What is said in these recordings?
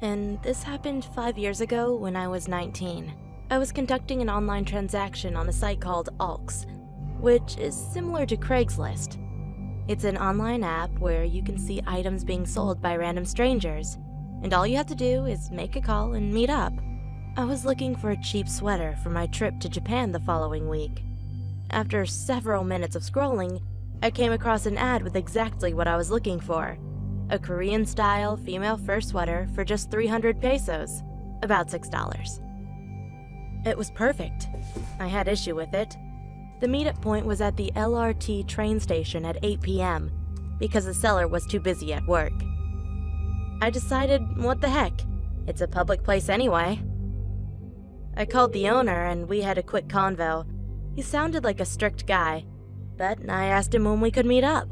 And this happened 5 years ago when I was 19. I was conducting an online transaction on a site called Alks, which is similar to Craigslist. It's an online app where you can see items being sold by random strangers, and all you have to do is make a call and meet up. I was looking for a cheap sweater for my trip to Japan the following week. After several minutes of scrolling, I came across an ad with exactly what I was looking for. A Korean-style female fur sweater for just 300 pesos, about $6. It was perfect. I had issue with it. The meetup point was at the LRT train station at 8 p.m. because the seller was too busy at work. I decided, what the heck, it's a public place anyway. I called the owner and we had a quick convo. He sounded like a strict guy, but I asked him when we could meet up.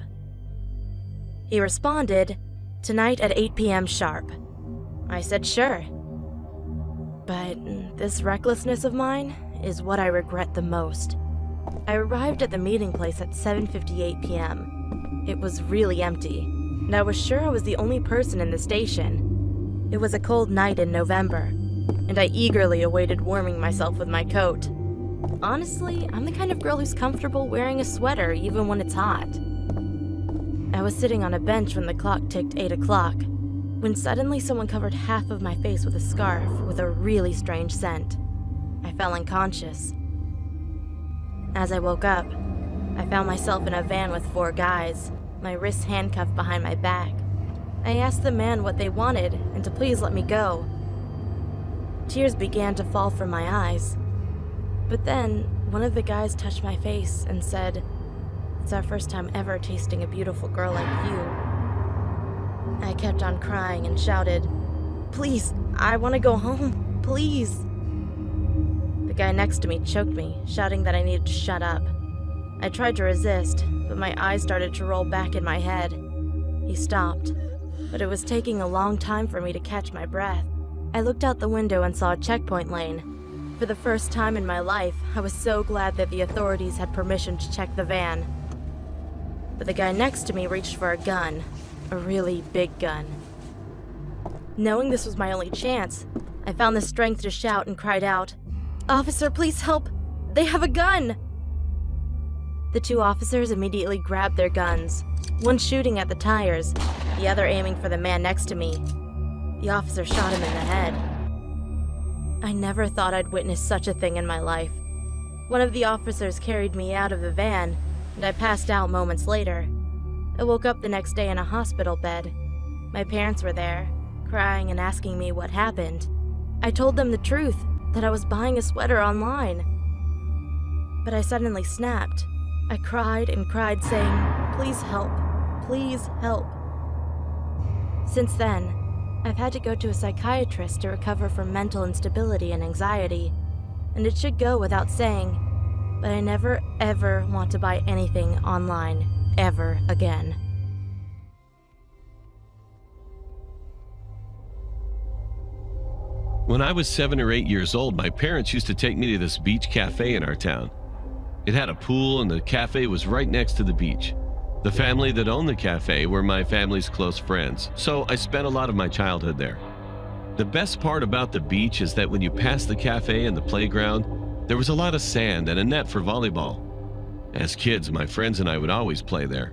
He responded, "Tonight at 8 p.m. sharp." I said sure. But this recklessness of mine is what I regret the most. I arrived at the meeting place at 7:58 p.m. It was really empty, and I was sure I was the only person in the station. It was a cold night in November, and I eagerly awaited warming myself with my coat. Honestly, I'm the kind of girl who's comfortable wearing a sweater even when it's hot. I was sitting on a bench when the clock ticked 8 o'clock, when suddenly someone covered half of my face with a scarf with a really strange scent. I fell unconscious. As I woke up, I found myself in a van with 4 guys, my wrists handcuffed behind my back. I asked the man what they wanted and to please let me go. Tears began to fall from my eyes. But then, one of the guys touched my face and said, "It's our first time ever tasting a beautiful girl like you." I kept on crying and shouted, "Please, I want to go home, please." The guy next to me choked me, shouting that I needed to shut up. I tried to resist, but my eyes started to roll back in my head. He stopped, but it was taking a long time for me to catch my breath. I looked out the window and saw a checkpoint lane. For the first time in my life, I was so glad that the authorities had permission to check the van. But the guy next to me reached for a gun, a really big gun. Knowing this was my only chance, I found the strength to shout and cried out, "Officer, please help! They have a gun!" The 2 officers immediately grabbed their guns, one shooting at the tires, the other aiming for the man next to me. The officer shot him in the head. I never thought I'd witness such a thing in my life. One of the officers carried me out of the van, and I passed out moments later. I woke up the next day in a hospital bed. My parents were there, crying and asking me what happened. I told them the truth, that I was buying a sweater online. But I suddenly snapped. I cried and cried, saying, "Please help, please help." Since then, I've had to go to a psychiatrist to recover from mental instability and anxiety, and it should go without saying, but I never ever want to buy anything online, ever again. When I was 7 or 8 years old, my parents used to take me to this beach cafe in our town. It had a pool and the cafe was right next to the beach. The family that owned the cafe were my family's close friends, so I spent a lot of my childhood there. The best part about the beach is that when you passed the cafe and the playground, there was a lot of sand and a net for volleyball. As kids, my friends and I would always play there.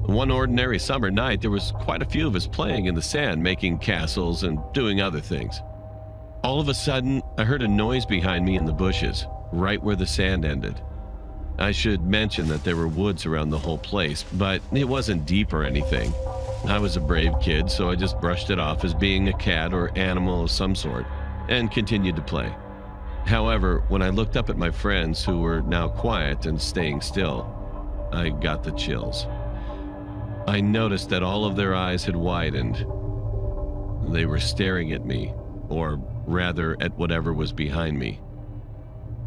One ordinary summer night, there was quite a few of us playing in the sand, making castles and doing other things. All of a sudden, I heard a noise behind me in the bushes, right where the sand ended. I should mention that there were woods around the whole place, but it wasn't deep or anything. I was a brave kid, so I just brushed it off as being a cat or animal of some sort, and continued to play. However, when I looked up at my friends, who were now quiet and staying still, I got the chills. I noticed that all of their eyes had widened. They were staring at me, or rather at whatever was behind me.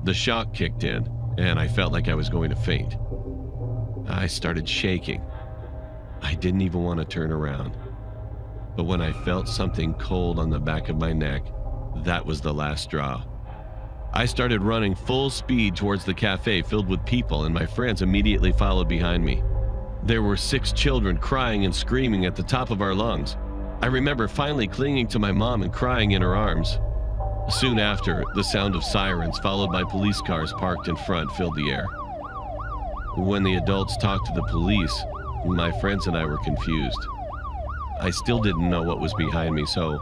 The shock kicked in, and I felt like I was going to faint. I started shaking. I didn't even want to turn around. But when I felt something cold on the back of my neck, that was the last straw. I started running full speed towards the cafe filled with people, and my friends immediately followed behind me. There were 6 children crying and screaming at the top of our lungs. I remember finally clinging to my mom and crying in her arms. Soon after, the sound of sirens followed by police cars parked in front filled the air. When the adults talked to the police, my friends and I were confused. I still didn't know what was behind me, so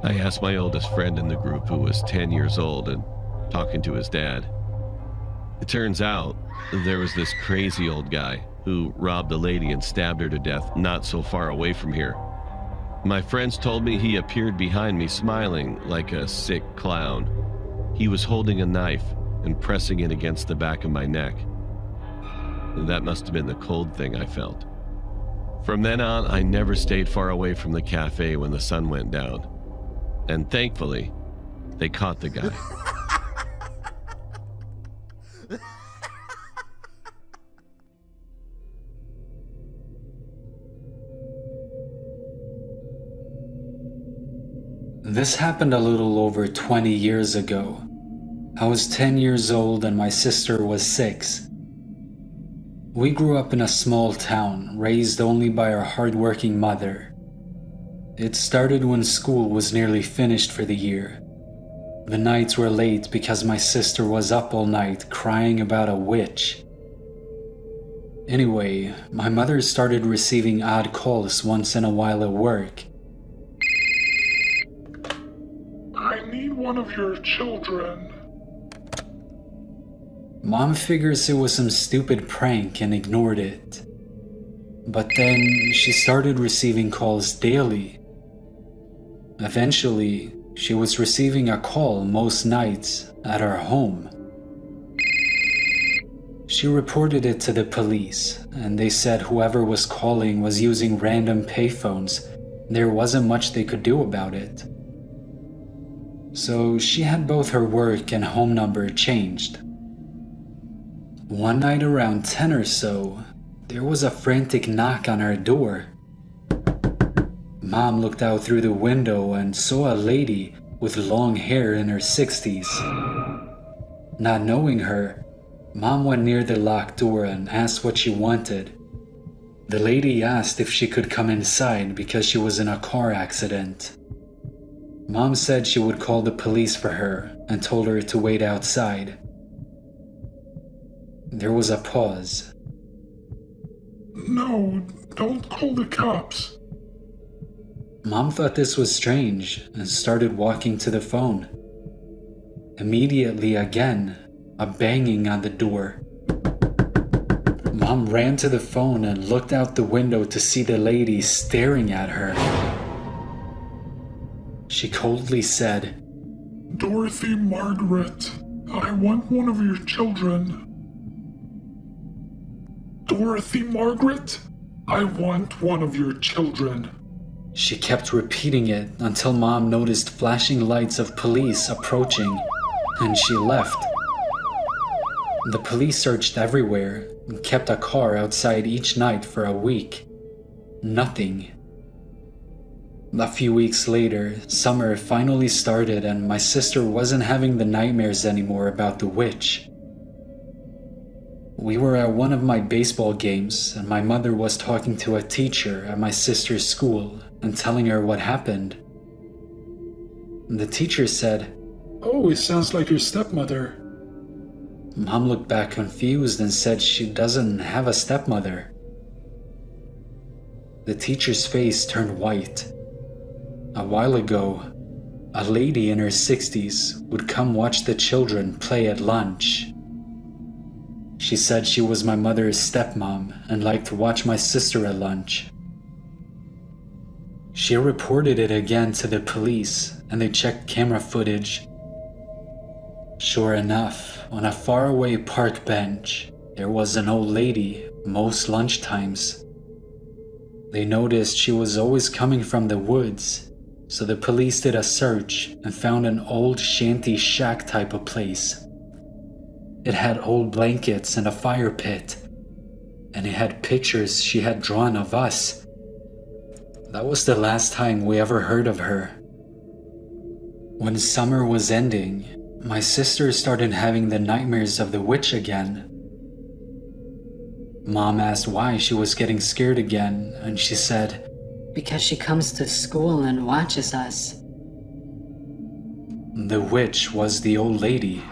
I asked my oldest friend in the group, who was 10 years old and talking to his dad. It turns out there was this crazy old guy who robbed a lady and stabbed her to death not so far away from here. My friends told me he appeared behind me smiling like a sick clown. He was holding a knife and pressing it against the back of my neck. That must have been the cold thing I felt. From then on, I never stayed far away from the cafe when the sun went down. And thankfully, they caught the guy. This happened a little over 20 years ago. I was 10 years old and my sister was 6. We grew up in a small town, raised only by our hardworking mother. It started when school was nearly finished for the year. The nights were late because my sister was up all night crying about a witch. Anyway, my mother started receiving odd calls once in a while at work. I need one of your children. Mom figures it was some stupid prank and ignored it. But then she started receiving calls daily. Eventually, she was receiving a call most nights at our home. She reported it to the police, and they said whoever was calling was using random payphones. There wasn't much they could do about it. So she had both her work and home number changed. One night around 10 or so, there was a frantic knock on our door. Mom looked out through the window and saw a lady with long hair in her 60s. Not knowing her, Mom went near the locked door and asked what she wanted. The lady asked if she could come inside because she was in a car accident. Mom said she would call the police for her and told her to wait outside. There was a pause. No, don't call the cops. Mom thought this was strange and started walking to the phone. Immediately again, a banging on the door. Mom ran to the phone and looked out the window to see the lady staring at her. She coldly said, Dorothy Margaret, I want one of your children. Dorothy Margaret, I want one of your children. She kept repeating it until Mom noticed flashing lights of police approaching, and she left. The police searched everywhere and kept a car outside each night for a week. Nothing. A few weeks later, summer finally started and my sister wasn't having the nightmares anymore about the witch. We were at one of my baseball games and my mother was talking to a teacher at my sister's school and telling her what happened. The teacher said, Oh, it sounds like your stepmother. Mom looked back confused and said she doesn't have a stepmother. The teacher's face turned white. A while ago, a lady in her 60s would come watch the children play at lunch. She said she was my mother's stepmom and liked to watch my sister at lunch. She reported it again to the police and they checked camera footage. Sure enough, on a faraway park bench, there was an old lady most lunchtimes. They noticed she was always coming from the woods. So the police did a search and found an old shanty shack type of place. It had old blankets and a fire pit, and it had pictures she had drawn of us. That was the last time we ever heard of her. When summer was ending, my sister started having the nightmares of the witch again. Mom asked why she was getting scared again, and she said, because she comes to school and watches us. The witch was the old lady.